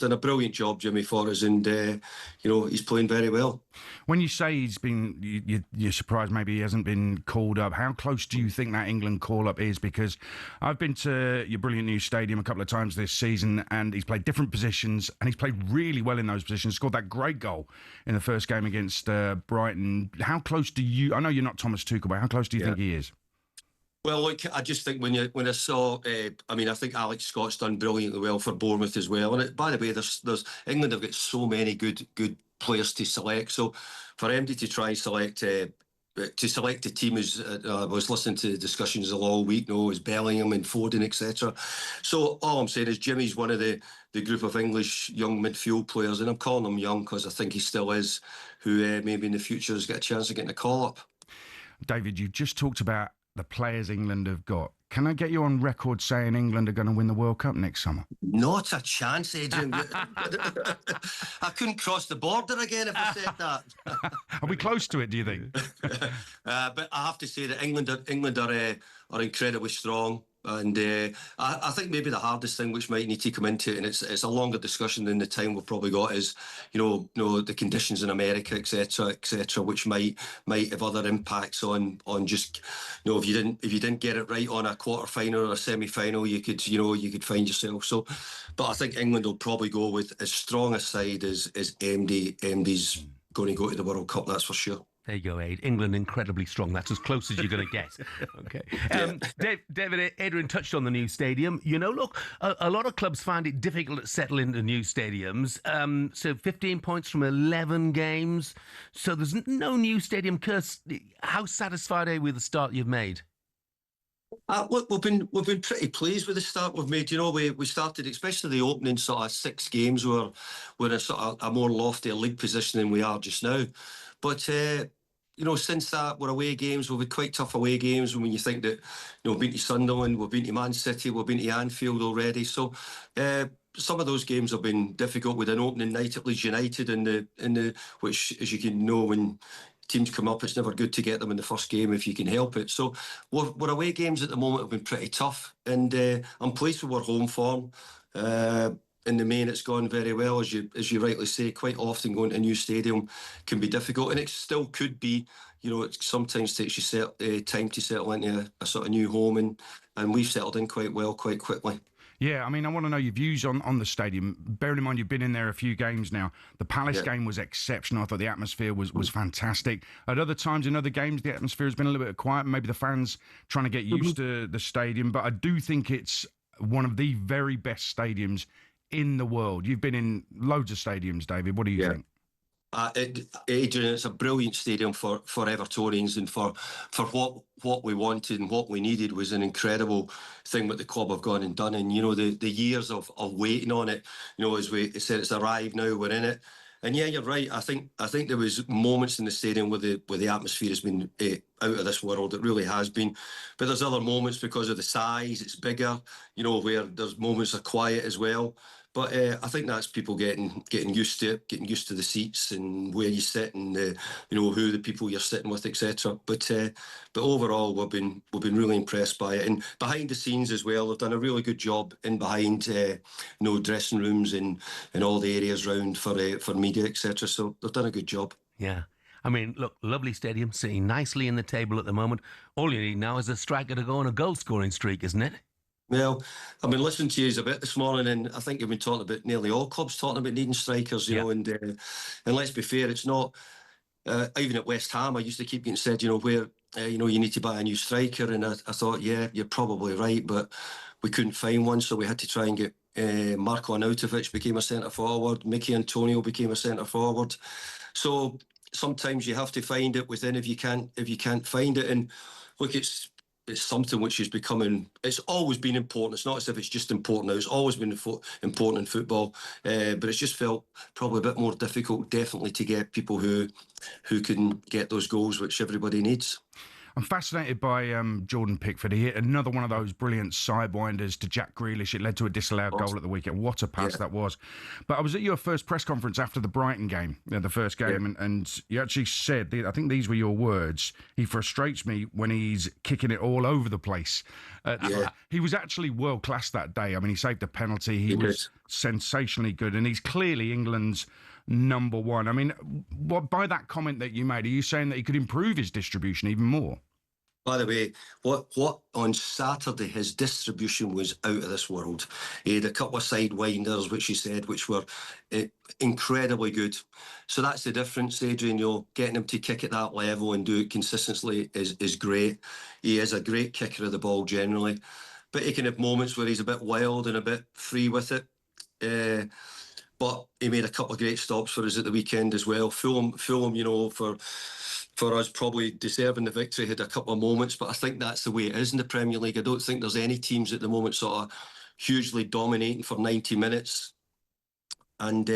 done a brilliant job, Jimmy, for us, and he's playing very well. When you say he's been, you're surprised maybe he hasn't been called up. How close do you think that England call-up is? Because I've been to your brilliant new stadium a couple of times this season, and he's played different positions, and he's played really well in those positions. Scored that great goal in the first game against Brighton. How close do you? I know you're not Thomas Tuchel, but how close do you think he is? Well, look, I just think when I saw, I think Alex Scott's done brilliantly well for Bournemouth as well. And by the way, there's England have got so many good players to select. So for MD to try and select the team, as I was listening to discussions all week, is Bellingham and Foden, etc. So all I'm saying is Jimmy's one of the group of English young midfield players, and I'm calling him young because I think he still is, who maybe in the future has got a chance of getting a call up. David, you just talked about the players England have got. Can I get you on record saying England are going to win the World Cup next summer? Not a chance, Adrian. I couldn't cross the border again if I said that. Are we close to it, do you think? But I have to say that England are incredibly strong. And I think maybe the hardest thing which might need to come into it, and it's a longer discussion than the time we've probably got, is the conditions in America, etc., which might have other impacts on just if you didn't get it right on a quarter final or a semi final, you could find yourself. So, but I think England will probably go with as strong a side as MD's going to go to the World Cup. That's for sure. There you go, Aid. England incredibly strong. That's as close as you're going to get. Okay. David, Adrian touched on the new stadium. Look, a lot of clubs find it difficult to settle into new stadiums. So 15 points from 11 games. So there's no new stadium curse. How satisfied are you with the start you've made? Look, we've been pretty pleased with the start we've made. We started, especially the opening sort of 6 games, we're in a sort of a more lofty league position than we are just now. But since that, we're away games. We've had quite tough away games. When you think that, we've been to Sunderland, we've been to Man City, we've been to Anfield already. So some of those games have been difficult. With an opening night at Leeds United, in the which, as you can know, when teams come up, it's never good to get them in the first game if you can help it. So we're away games at the moment have been pretty tough, and I'm pleased with our home form. In the main, it's gone very well, as you rightly say. Quite often going to a new stadium can be difficult, and it still could be. It sometimes takes you time to settle into a sort of new home, and we've settled in quite well, quite quickly. Yeah, I want to know your views on the stadium. Bearing in mind you've been in there a few games now. The Palace game was exceptional. I thought the atmosphere was fantastic. At other times in other games, the atmosphere has been a little bit quiet. Maybe the fans trying to get used to the stadium. But I do think it's one of the very best stadiums in the world. You've been in loads of stadiums, David. What do you think? Adrian, it's a brilliant stadium for Evertonians, and for what we wanted and what we needed was an incredible thing what the club have gone and done. And the years of waiting on it, as we said, it's arrived now, we're in it. And yeah, you're right. I think there was moments in the stadium where the atmosphere has been out of this world. It really has been. But there's other moments because of the size. It's bigger. Where there's moments of quiet as well. But I think that's people getting used to it, getting used to the seats and where you sit, and who the people you're sitting with, etc. But overall, we've been really impressed by it. And behind the scenes as well, they've done a really good job in behind dressing rooms and all the areas round for media, etc. So they've done a good job. Yeah. Look, lovely stadium, sitting nicely in the table at the moment. All you need now is a striker to go on a goal-scoring streak, isn't it? Well, I've been listening to you a bit this morning, and I think you've been talking about nearly all clubs talking about needing strikers, and let's be fair, it's not. Even at West Ham, I used to keep getting said, where you need to buy a new striker, and I thought, yeah, you're probably right, but we couldn't find one, so we had to try and get Marko Arnautovic became a centre forward, Mickey Antonio became a centre forward. So sometimes you have to find it within if you can't find it, and look, it's something which is becoming. It's always been important. It's not as if it's just important now. It's always been important in football, but it's just felt probably a bit more difficult, definitely, to get people who can get those goals, which everybody needs. I'm fascinated by Jordan Pickford. He hit another one of those brilliant sidewinders to Jack Grealish. It led to a disallowed goal at the weekend. What a pass that was. But I was at your first press conference after the Brighton game, the first game, and you actually said, I think these were your words, he frustrates me when he's kicking it all over the place. He was actually world-class that day. He saved a penalty. He was sensationally good, and he's clearly England's number one. I mean, by that comment that you made, are you saying that he could improve his distribution even more? By the way, what on Saturday, his distribution was out of this world. He had a couple of sidewinders, which he said, which were incredibly good. So that's the difference, Adrian. Getting him to kick at that level and do it consistently is great. He is a great kicker of the ball generally, but he can have moments where he's a bit wild and a bit free with it. But he made a couple of great stops for us at the weekend as well. Fulham, for us, probably deserving the victory, had a couple of moments, but I think that's the way it is in the Premier League. I don't think there's any teams at the moment sort of hugely dominating for 90 minutes. And,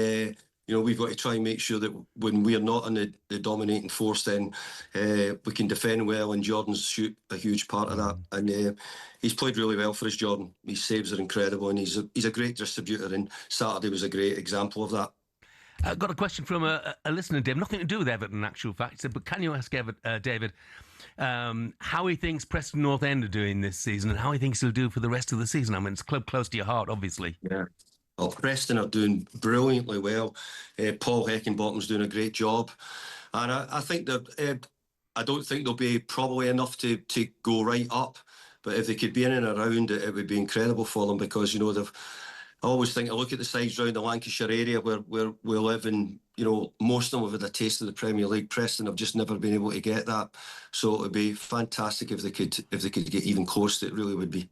we've got to try and make sure that when we're not in the dominating force, then we can defend well, and Jordan's a huge part of that. And he's played really well for us, Jordan. His saves are incredible, and he's a great distributor, and Saturday was a great example of that. I've got a question from a listener, Dave. Nothing to do with Everton, in actual fact. He said, but can you ask David how he thinks Preston North End are doing this season and how he thinks he'll do for the rest of the season? I mean, it's a club close to your heart, obviously. Yeah. Well, Preston are doing brilliantly well. Paul Heckingbottom's doing a great job. And I think that I don't think they'll be probably enough to go right up. But if they could be in and around it, it would be incredible for them, because, I always think I look at the sides around the Lancashire area where we live, and most of them have had a taste of the Premier League. Preston have just never been able to get that, so it would be fantastic if they could get even close to it. Really would be.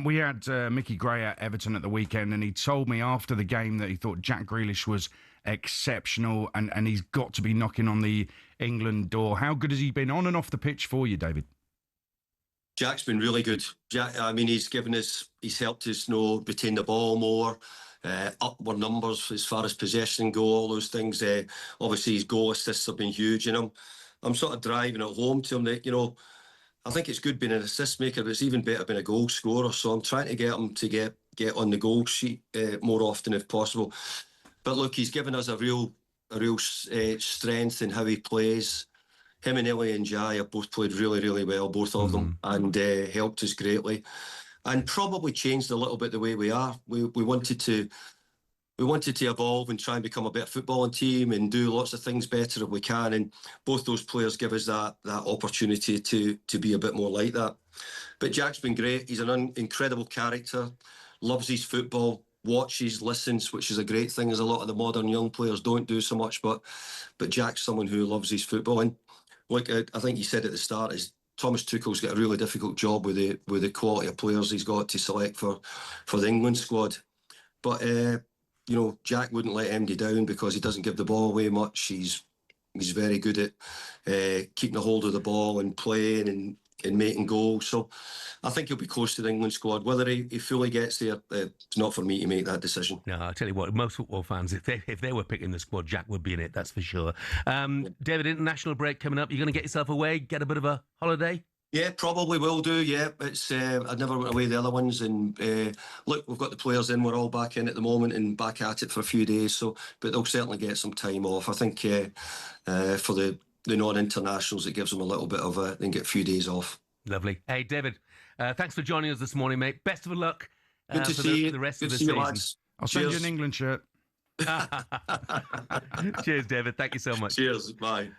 We had Mickey Gray at Everton at the weekend, and he told me after the game that he thought Jack Grealish was exceptional, and he's got to be knocking on the England door. How good has he been on and off the pitch for you, David? Jack's been really good. Jack, I mean, he's helped us retain the ball more, upward numbers as far as possession go, all those things. Obviously, his goal assists have been huge, and I'm sort of driving it home to him that, I think it's good being an assist maker, but it's even better being a goal scorer. So I'm trying to get him to get on the goal sheet more often if possible. But look, he's given us a real strength in how he plays. Him and Ellie and Jai have both played really, really well, both of them, and helped us greatly, and probably changed a little bit the way we are. We wanted to evolve and try and become a better footballing team and do lots of things better if we can. And both those players give us that opportunity to be a bit more like that. But Jack's been great. He's an incredible character, loves his football, watches, listens, which is a great thing, as a lot of the modern young players don't do so much. But Jack's someone who loves his football. And like I think you said at the start, is Thomas Tuchel's got a really difficult job with the quality of players he's got to select for the England squad. But Jack wouldn't let MD down because he doesn't give the ball away much. He's very good at keeping a hold of the ball and playing and making goals. So I think he'll be close to the England squad. Whether he fully gets there, it's not for me to make that decision. No, I'll tell you what, most football fans, if they were picking the squad, Jack would be in it, that's for sure. David, international break coming up. You're going to get yourself away, get a bit of a holiday? Yeah, probably will do. Yeah, it's I never went away the other ones, and look, we've got the players in. We're all back in at the moment and back at it for a few days. So, but they'll certainly get some time off. I think for the non-internationals, it gives them a little bit of they can get a few days off. Lovely. Hey, David, thanks for joining us this morning, mate. Best of luck. Good to see you. For the rest Good of the to see season. you, lads. I'll send you an England shirt. Cheers, David. Thank you so much. Cheers. Bye.